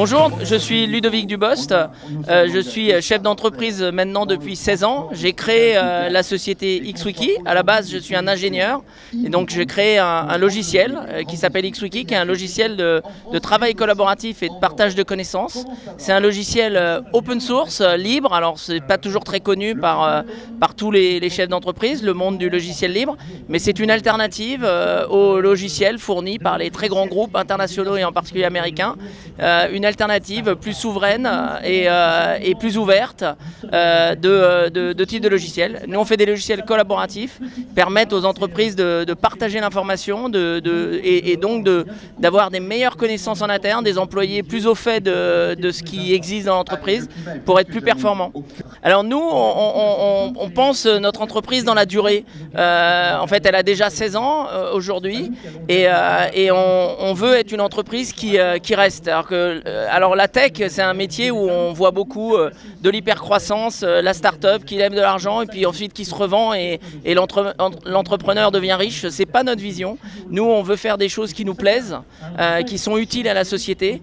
Bonjour, je suis Ludovic Dubost, je suis chef d'entreprise maintenant depuis 16 ans. J'ai créé la société XWiki. À la base, je suis un ingénieur et donc j'ai créé un logiciel qui s'appelle XWiki, qui est un logiciel de travail collaboratif et de partage de connaissances. C'est un logiciel open source, libre. Alors c'est pas toujours très connu par tous les chefs d'entreprise, le monde du logiciel libre, mais c'est une alternative aux logiciels fournis par les très grands groupes internationaux et en particulier américains. Une alternative plus souveraine et plus ouverte de type de logiciel. Nous on fait des logiciels collaboratifs, permettent aux entreprises de partager l'information et donc d'avoir des meilleures connaissances en interne, des employés plus au fait de ce qui existe dans l'entreprise pour être plus performants. Alors nous on pense notre entreprise dans la durée. En fait elle a déjà 16 ans aujourd'hui et on veut être une entreprise qui reste. Alors la tech, c'est un métier où on voit beaucoup de l'hypercroissance, la start-up qui lève de l'argent et puis ensuite qui se revend et l'entrepreneur devient riche. C'est pas notre vision. Nous, on veut faire des choses qui nous plaisent, qui sont utiles à la société.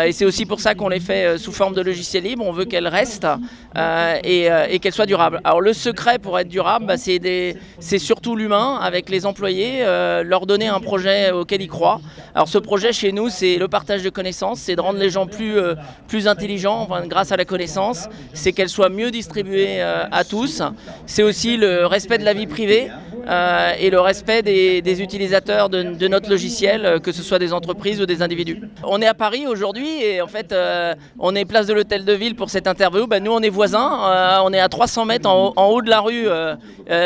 Et c'est aussi pour ça qu'on les fait sous forme de logiciel libre. On veut qu'elles restent et qu'elles soient durables. Alors le secret pour être durable, c'est surtout l'humain avec les employés, leur donner un projet auquel ils croient. Alors ce projet chez nous, c'est le partage de connaissances, c'est de rendre les gens plus intelligents grâce à la connaissance, c'est qu'elle soit mieux distribuée à tous. C'est aussi le respect de la vie privée et le respect des utilisateurs de notre logiciel, que ce soit des entreprises ou des individus. On est à Paris aujourd'hui et en fait on est place de l'Hôtel de Ville pour cette interview. Nous on est voisins, on est à 300 mètres en haut de la rue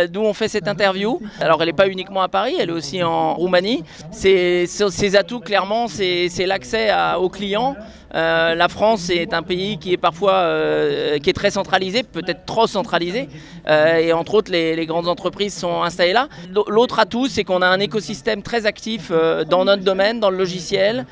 d'où on fait cette interview. Alors elle n'est pas uniquement à Paris, elle est aussi en Roumanie. Ses atouts clairement c'est l'accès aux clients. La France est un pays qui est parfois qui est très centralisé, peut-être trop centralisé, et entre autres les grandes entreprises sont installées là. L'autre atout, c'est qu'on a un écosystème très actif dans notre domaine, dans le logiciel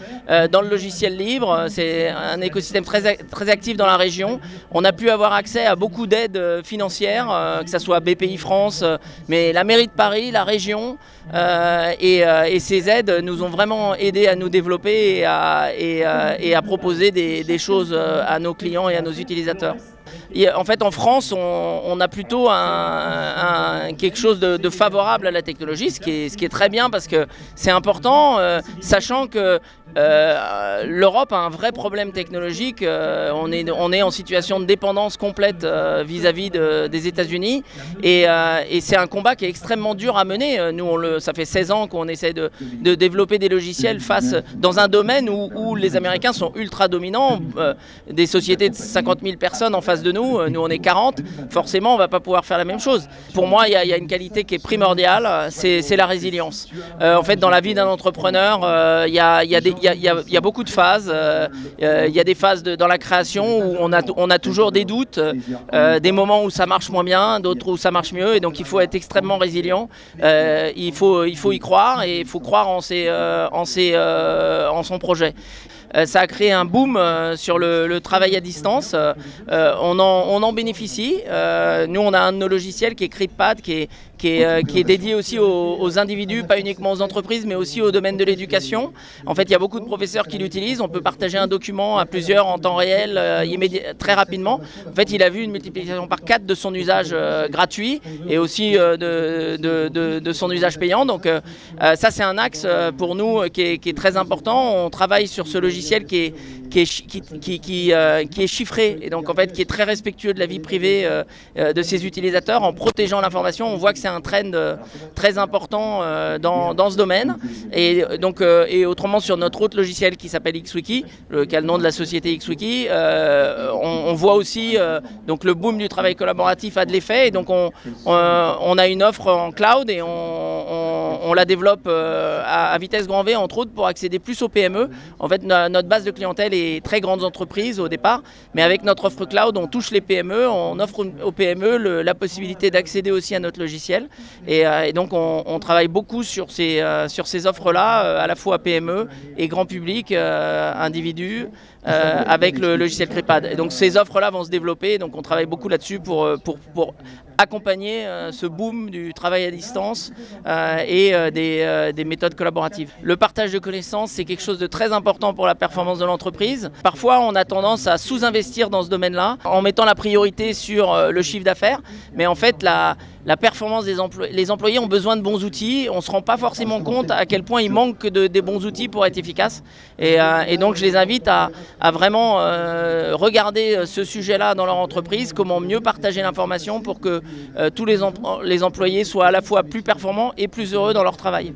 libre. C'est un écosystème très actif dans la région. On a pu avoir accès à beaucoup d'aides financières, que ce soit BPI France, mais la mairie de Paris, la région, et ces aides nous ont vraiment aidé à nous développer et à proposer des choses à nos clients et à nos utilisateurs. En fait, en France, on a plutôt quelque chose de favorable à la technologie, ce qui est très bien parce que c'est important, sachant que l'Europe a un vrai problème technologique. On est en situation de dépendance complète vis-à-vis des États-Unis et c'est un combat qui est extrêmement dur à mener. Nous, ça fait 16 ans qu'on essaie de développer des logiciels dans un domaine où les Américains sont ultra dominants, des sociétés de 50 000 personnes en face de nous on est 40, forcément on ne va pas pouvoir faire la même chose. Pour moi, il y a une qualité qui est primordiale, c'est la résilience. En fait, dans la vie d'un entrepreneur, il y a beaucoup de phases. Il y a des phases dans la création où on a toujours des doutes, des moments où ça marche moins bien, d'autres où ça marche mieux, et donc il faut être extrêmement résilient. Il faut y croire et il faut croire en son projet. Ça a créé un boom sur le travail à distance. On en bénéficie. Nous, on a un de nos logiciels qui est CryptPad, qui est dédié aussi aux individus, pas uniquement aux entreprises, mais aussi au domaine de l'éducation. En fait, il y a beaucoup de professeurs qui l'utilisent. On peut partager un document à plusieurs en temps réel, très rapidement. En fait, il a vu une multiplication par 4 de son usage gratuit et aussi de son usage payant. Donc ça, c'est un axe pour nous qui est très important. On travaille sur ce logiciel qui est chiffré et donc en fait qui est très respectueux de la vie privée de ses utilisateurs en protégeant l'information. On voit que c'est un trend très important dans ce domaine et autrement sur notre autre logiciel qui s'appelle XWiki, qui a le nom de la société XWiki, on voit aussi donc le boom du travail collaboratif a de l'effet et donc on a une offre en cloud et on la développe à vitesse grand V entre autres pour accéder plus aux PME. En fait, notre base de clientèle est très grandes entreprises au départ, mais avec notre offre cloud, on touche les PME, on offre aux PME la possibilité d'accéder aussi à notre logiciel. Et donc, on travaille beaucoup sur ces offres-là, à la fois PME et grand public, individus, avec le logiciel CryptPad. Et donc, ces offres-là vont se développer, donc on travaille beaucoup là-dessus pour accompagner ce boom du travail à distance et et des méthodes collaboratives. Le partage de connaissances, c'est quelque chose de très important pour la performance de l'entreprise. Parfois, on a tendance à sous-investir dans ce domaine-là en mettant la priorité sur le chiffre d'affaires, mais en fait, la performance les employés ont besoin de bons outils. On ne se rend pas forcément compte à quel point il manque des bons outils pour être efficace. Et donc, je les invite à vraiment regarder ce sujet-là dans leur entreprise, comment mieux partager l'information pour que tous les employés soient à la fois plus performants et plus heureux dans leur travail.